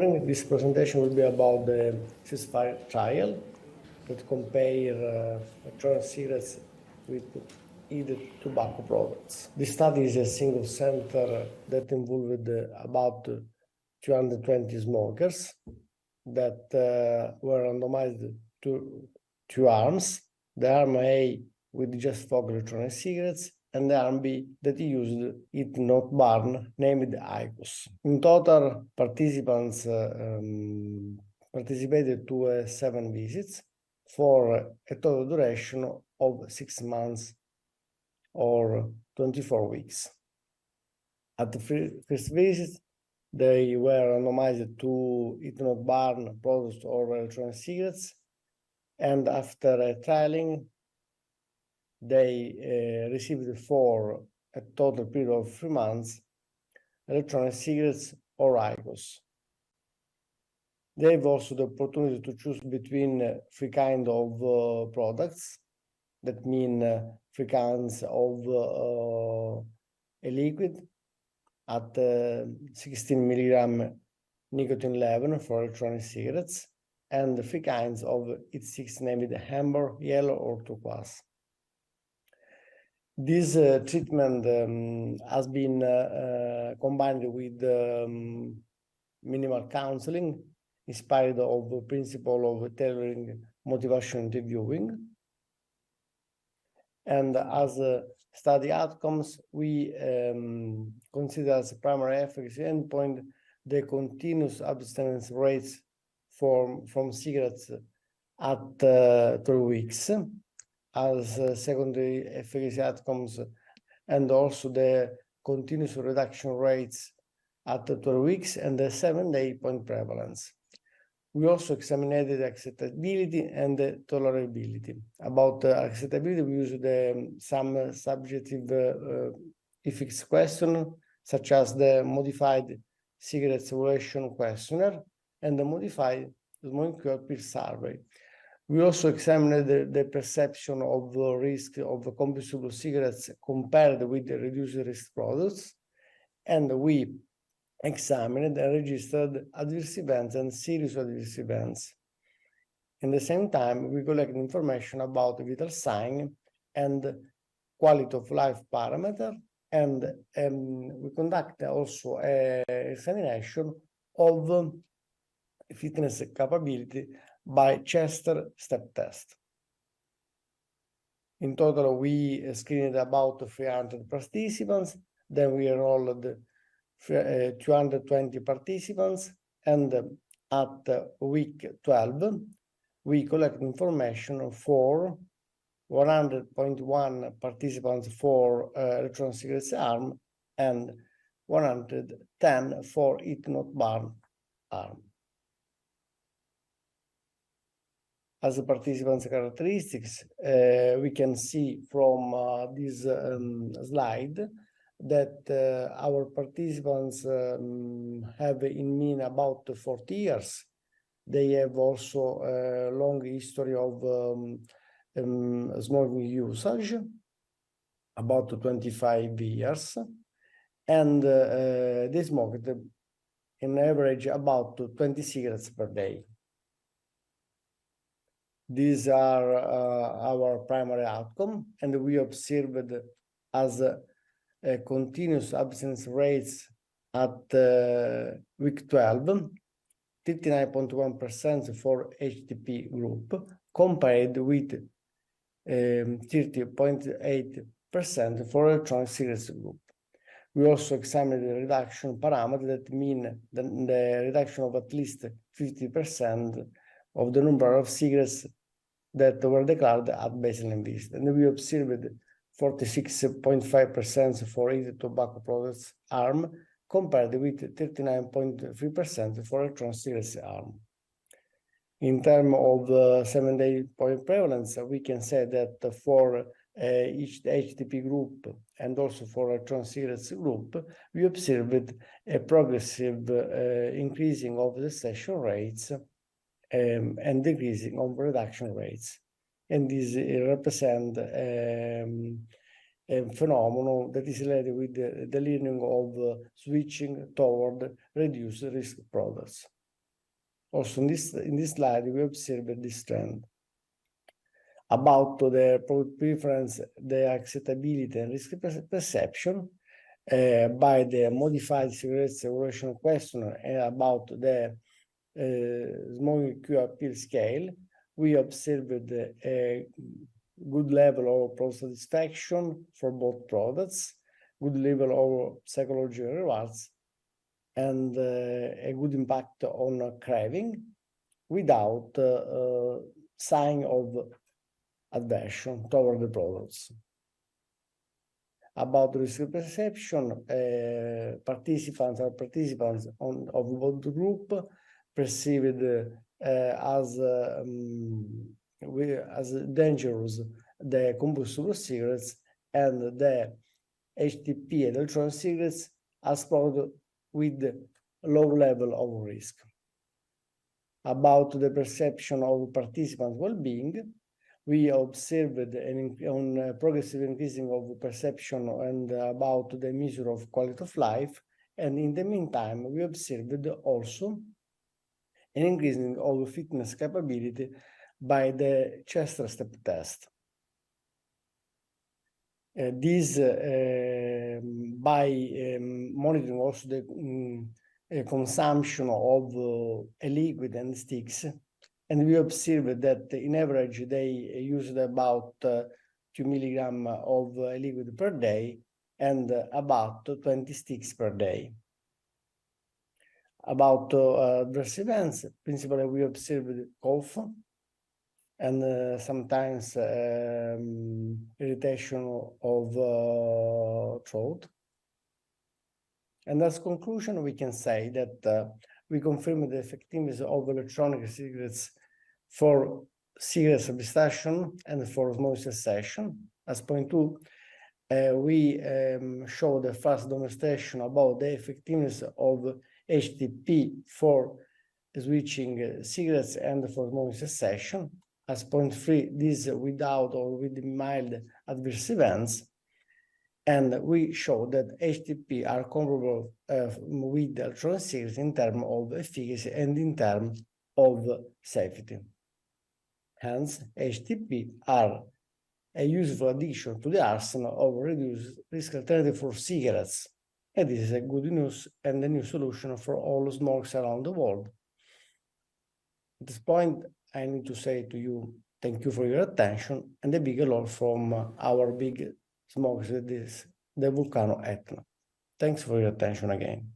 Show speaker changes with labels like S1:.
S1: morning. This presentation will be about the CEASEFIRE trial that compare electronic cigarettes with heated tobacco products. This study is a single center that involved about 220 smokers that were randomized to two arms. The arm A with just 4 electronic cigarettes and the arm B that used it not burn, named IQOS. In total, participants participated to 7 visits for a total duration of 6 months or 24 weeks. At the first visit, they were randomized to heat not burn products or electronic cigarettes, and after trialing, they received for a total period of 3 months electronic cigarettes or IQOS. They have also the opportunity to choose between 3 kinds of products. That means 3 kinds of a liquid at 16 milligram nicotine level for electronic cigarettes, and 3 kinds of heat-6 named amber, yellow, or turquoise. This treatment has been combined with minimal counseling, inspired of the principle of tailoring motivation interviewing. And as study outcomes, we consider as a primary efficacy endpoint the continuous abstinence rates from cigarettes at 12 weeks, as secondary efficacy outcomes, and also the continuous reduction rates at 12 weeks and the 7-day point prevalence. We also examined the acceptability and the tolerability. About acceptability, we used some subjective ethics question, such as the modified cigarette evaluation questionnaire and the modified smoking cure peer survey. We also examined the perception of risk of combustible cigarettes compared with the reduced risk products, and we examined and registered adverse events and serious adverse events. In the same time, we collected information about vital sign and quality of life parameter, and we conducted also an examination of fitness capability by Chester step test. In total, we screened about 300 participants, then we enrolled 220 participants, and at week 12, we collected information for 100.1 participants for electronic cigarettes arm and 110 for heat not burn arm. As the participants' characteristics, we can see from this slide that our participants have in mean about 40 years. They have also a long history of smoking usage, about 25 years, and they smoked in average about 20 cigarettes per day. These are our primary outcome, and we observed as continuous abstinence rates at week 12, 39.1% for HTP group, compared with 30.8% for electronic cigarettes group. We also examined the reduction parameter, that mean the reduction of at least 50% of the number of cigarettes that were declared at baseline visit, and we observed 46.5% for heated tobacco products arm, compared with 39.3% for electronic cigarettes arm. In terms of 7-day point prevalence, we can say that for each HTP group and also for electronic cigarettes group, we observed a progressive increasing of the cessation rates and decreasing of reduction rates. And this represents a phenomenon that is related with the learning of switching toward reduced risk products. Also, in this slide, we observe this trend. About the product preference, the acceptability and risk perception by the modified cigarettes evaluation questionnaire and about the smoking cue appeal scale, we observed a good level of product satisfaction for both products, good level of psychological rewards, and a good impact on craving without sign of aversion toward the products. About risk perception, participants of both group perceived as dangerous the combustible cigarettes and the HTP electronic cigarettes as product with low level of risk. About the perception of participants' well-being, we observed a progressive increasing of perception and about the measure of quality of life, and in the meantime, we observed also an increasing of fitness capability by the Chester step test. This by monitoring also the consumption of a liquid and sticks, and we observed that in average they used about 2 milligrams of liquid per day and about 20 sticks per day. About adverse events, principally we observed cough and sometimes irritation of throat. And as conclusion, we can say that we confirm the effectiveness of electronic cigarettes for cigarette substitution and for smoking cessation. As point 2, we show the first demonstration about the effectiveness of HTP for switching cigarettes and for smoking cessation. As point 3, this without or with mild adverse events. And we show that HTP are comparable with electronic cigarettes in terms of efficacy and in terms of safety. Hence, HTP are a useful addition to the arsenal of reduced risk alternative for cigarettes. And this is a good news and a new solution for all smokers around the world. At this point, I need to say to you, thank you for your attention and a big hello from our big smokers, the volcano Etna. Thanks for your attention again.